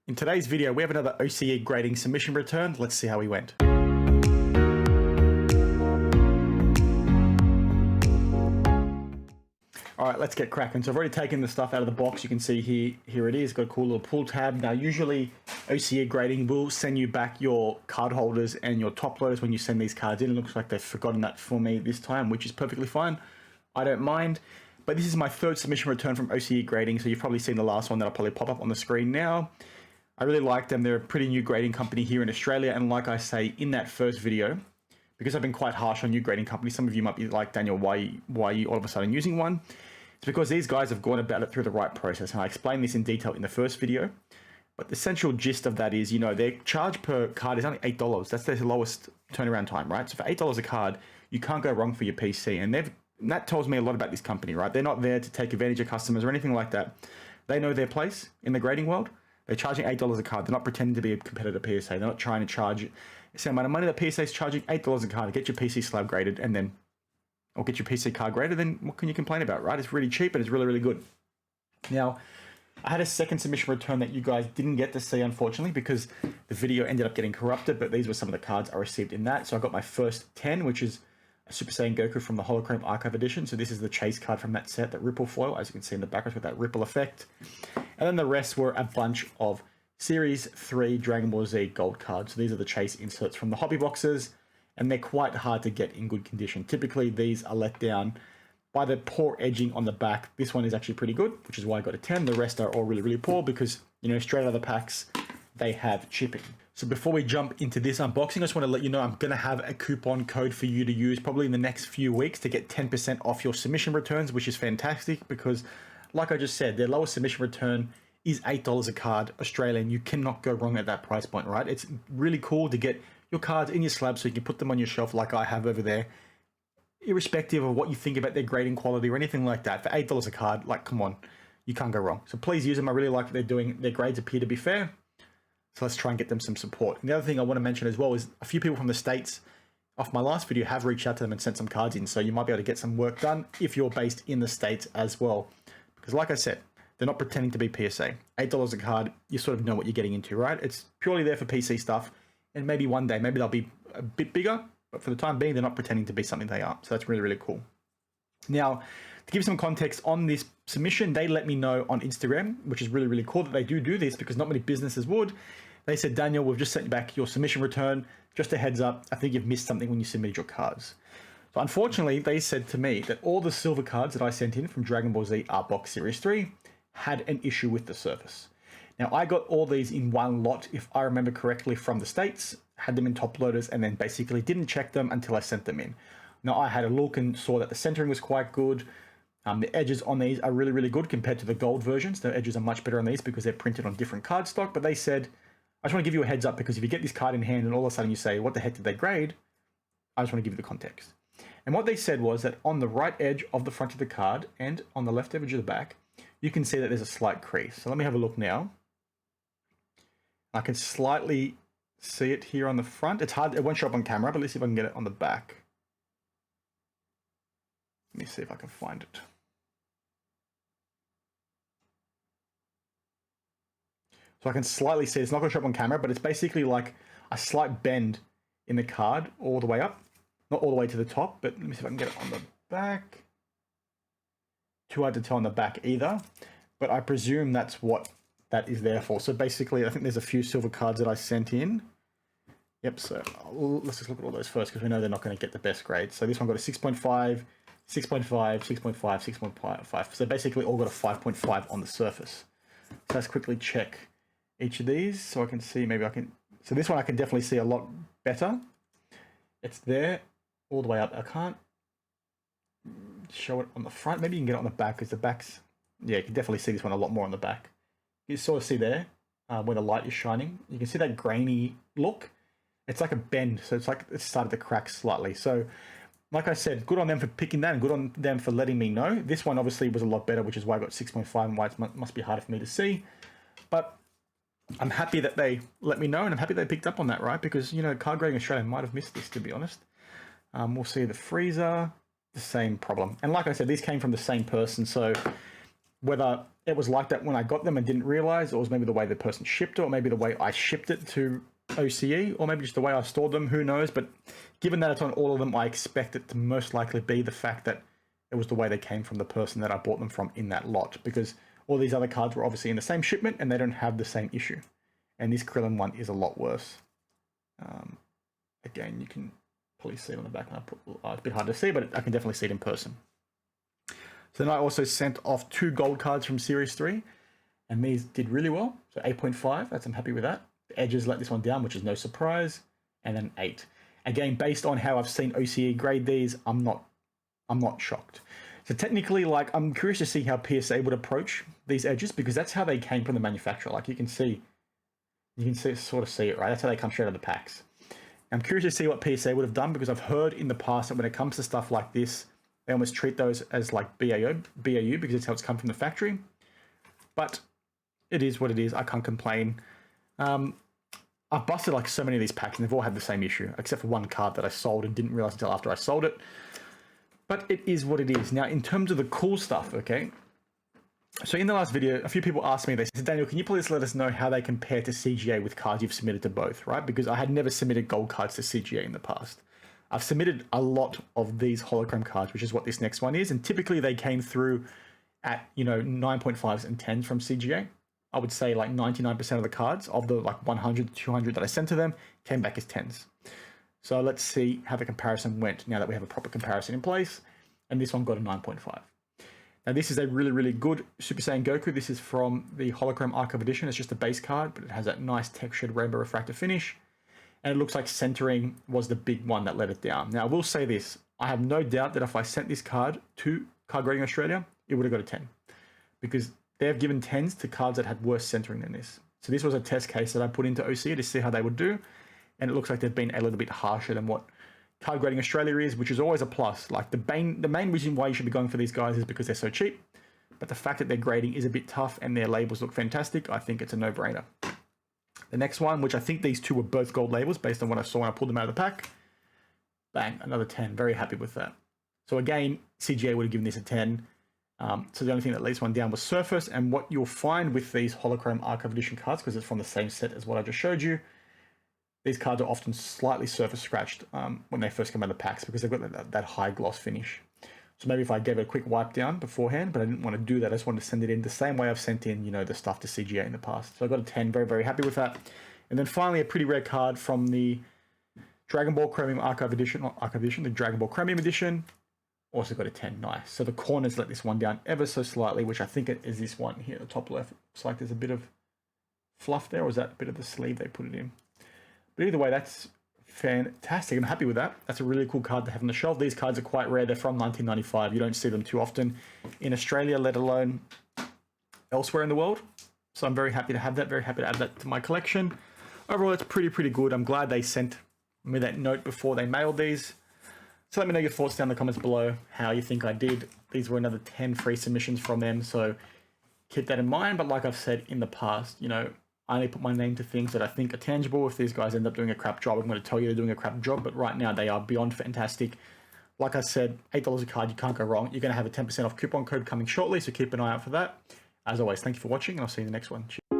In today's video, we have another OCE grading submission return. Let's see how we went. All right, let's get cracking. So I've already taken the stuff out of the box. You can see here it is. Got a cool little pull tab. Now, usually OCE grading will send you back your card holders and your top loaders when you send these cards in. It looks like they've forgotten that for me this time, which is perfectly fine. I don't mind. But this is my third submission return from OCE Grading, so you've probably seen the last one that'll probably pop up on the screen now. I really like them. They're a pretty new grading company here in Australia, and like I say in that first video, because I've been quite harsh on new grading companies, some of you might be like, Daniel, why are you all of a sudden using one? It's because these guys have gone about it through the right process, and I explained this in detail in the first video. But the essential gist of that is, their charge per card is only $8. That's their lowest turnaround time, right? So for $8 a card, you can't go wrong for your PC, and that tells me a lot about this company, right? They're not there to take advantage of customers or anything like that. They know their place in the grading world. They're charging $8 a card. They're not pretending to be a competitor to PSA. They're not trying to charge the same amount of money that PSA is charging $8 a card to get your PC slab graded or get your PC card graded. Then what can you complain about, right? It's really cheap and it's really, really good. Now, I had a second submission return that you guys didn't get to see, unfortunately, because the video ended up getting corrupted, but these were some of the cards I received in that. So I got my first 10, which is a Super Saiyan Goku from the Holochrome Archive Edition. So this is the chase card from that set, that Ripple foil, as you can see in the background with that ripple effect. And then the rest were a bunch of Series 3 Dragon Ball Z gold cards. So these are the chase inserts from the hobby boxes, and they're quite hard to get in good condition. Typically, these are let down by the poor edging on the back. This one is actually pretty good, which is why I got a 10. The rest are all really, really poor because, straight out of the packs, they have chipping. So before we jump into this unboxing, I just want to let you know I'm going to have a coupon code for you to use probably in the next few weeks to get 10% off your submission returns, which is fantastic because, like I just said, their lowest submission return is $8 a card Australian. You cannot go wrong at that price point, right? It's really cool to get your cards in your slab so you can put them on your shelf like I have over there, irrespective of what you think about their grading quality or anything like that. For $8 a card, like, come on, you can't go wrong. So please use them. I really like what they're doing. Their grades appear to be fair. So let's try and get them some support. And the other thing I want to mention as well is a few people from the States off my last video have reached out to them and sent some cards in. So you might be able to get some work done if you're based in the States as well. Because like I said, they're not pretending to be PSA. $8 a card, you sort of know what you're getting into, right? It's purely there for PC stuff. And maybe one day, maybe they'll be a bit bigger. But for the time being, they're not pretending to be something they are. So that's really, really cool. Now, to give some context on this submission, they let me know on Instagram, which is really, really cool that they do this because not many businesses would. They said, Daniel, we've just sent you back your submission return. Just a heads up, I think you've missed something when you submitted your cards. So unfortunately, they said to me that all the silver cards that I sent in from Dragon Ball Z Art Box Series 3 had an issue with the surface. Now, I got all these in one lot, if I remember correctly, from the States, had them in top loaders, and then basically didn't check them until I sent them in. Now, I had a look and saw that the centering was quite good. The edges on these are really, really good compared to the gold versions. The edges are much better on these because they're printed on different cardstock, but they said, I just want to give you a heads up because if you get this card in hand and all of a sudden you say, what the heck did they grade? I just want to give you the context. And what they said was that on the right edge of the front of the card and on the left edge of the back, you can see that there's a slight crease. So let me have a look now. I can slightly see it here on the front. It's hard, it won't show up on camera, but let's see if I can get it on the back. Let me see if I can find it. So I can slightly see, it's not going to show up on camera, but it's basically like a slight bend in the card all the way up. Not all the way to the top, but let me see if I can get it on the back. Too hard to tell on the back either, but I presume that's what that is there for. So basically, I think there's a few silver cards that I sent in. Yep, so let's just look at all those first because we know they're not going to get the best grade. So this one got a 6.5, 6.5, 6.5, 6.5. So basically all got a 5.5 on the surface. So let's quickly check each of these so I can see, maybe I can, so this one I can definitely see a lot better. It's there all the way up. I can't show it on the front. Maybe you can get it on the back because the back's, yeah, you can definitely see this one a lot more on the back. You sort of see there where the light is shining. You can see that grainy look. It's like a bend, so it's like it started to crack slightly. So like I said, good on them for picking that and good on them for letting me know. This one obviously was a lot better, which is why I got 6.5 and why it must be harder for me to see. But I'm happy that they let me know and I'm happy they picked up on that, right? Because, Card Grading Australia might have missed this, to be honest. We'll see the freezer, the same problem. And like I said, these came from the same person, so Whether it was like that when I got them and didn't realize, or it was maybe the way the person shipped it, or maybe the way I shipped it to OCE, or maybe just the way I stored them, who knows. But given that it's on all of them, I expect it to most likely be the fact that it was the way they came from the person that I bought them from in that lot, because all these other cards were obviously in the same shipment and they don't have the same issue. And this Krillin one is a lot worse. Again, you can probably see it on the back. It's a bit hard to see, but I can definitely see it in person. So then I also sent off 2 gold cards from Series 3, and these did really well. So 8.5, I'm happy with that. The edges let this one down, which is no surprise, and then 8. Again, based on how I've seen OCE grade these, I'm not shocked. So technically, like, I'm curious to see how PSA would approach these edges, because that's how they came from the manufacturer. Like, you can sort of see it, right? That's how they come straight out of the packs. I'm curious to see what PSA would have done, because I've heard in the past that when it comes to stuff like this, they almost treat those as like BAU, because it's how it's come from the factory. But it is what it is. I can't complain. I've busted like so many of these packs, and they've all had the same issue, except for one card that I sold and didn't realize until after I sold it. But it is what it is. Now, in terms of the cool stuff, okay? So in the last video, a few people asked me, they said, Daniel, can you please let us know how they compare to CGA with cards you've submitted to both, right? Because I had never submitted gold cards to CGA in the past. I've submitted a lot of these holochrome cards, which is what this next one is. And typically they came through at, 9.5s and 10s from CGA. I would say like 99% of the cards of the like 100, 200 that I sent to them came back as 10s. So let's see how the comparison went now that we have a proper comparison in place. And this one got a 9.5. Now this is a really, really good Super Saiyan Goku. This is from the Holochrome Archive Edition. It's just a base card, but it has that nice textured rainbow refractor finish. And it looks like centering was the big one that let it down. Now I will say this, I have no doubt that if I sent this card to Card Grading Australia, it would have got a 10. Because they have given 10s to cards that had worse centering than this. So this was a test case that I put into OCE to see how they would do. And it looks like they've been a little bit harsher than what Card Grading Australia is, which is always a plus. Like the main reason why you should be going for these guys is because they're so cheap. But the fact that their grading is a bit tough and their labels look fantastic, I think it's a no-brainer. The next one, which I think these two were both gold labels based on what I saw when I pulled them out of the pack. Bang, another 10. Very happy with that. So again, CGA would have given this a 10. So the only thing that let this one down was surface. And what you'll find with these Holochrome Archive Edition cards, because it's from the same set as what I just showed you, these cards are often slightly surface scratched when they first come out of the packs because they've got that high gloss finish. So maybe if I gave it a quick wipe down beforehand, but I didn't want to do that. I just wanted to send it in the same way I've sent in, the stuff to CGA in the past. So I got a 10, very, very happy with that. And then finally, a pretty rare card from the Dragon Ball Chromium Archive Edition, the Dragon Ball Chromium Edition. Also got a 10, nice. So the corners let this one down ever so slightly, which I think it is this one here at the top left. Looks like there's a bit of fluff there, or is that a bit of the sleeve they put it in? But either way, that's fantastic. I'm happy with that. That's a really cool card to have on the shelf. These cards are quite rare. They're from 1995. You don't see them too often in Australia, let alone elsewhere in the world. So I'm very happy to have that. Very happy to add that to my collection. Overall, it's pretty good. I'm glad they sent me that note before they mailed these. So let me know your thoughts down in the comments below, how you think I did. These were another 10 free submissions from them, so keep that in mind. But like I've said in the past, I only put my name to things that I think are tangible. If these guys end up doing a crap job, I'm going to tell you they're doing a crap job. But right now, they are beyond fantastic. Like I said, $8 a card, you can't go wrong. You're going to have a 10% off coupon code coming shortly, so keep an eye out for that. As always, thank you for watching, and I'll see you in the next one. Cheers.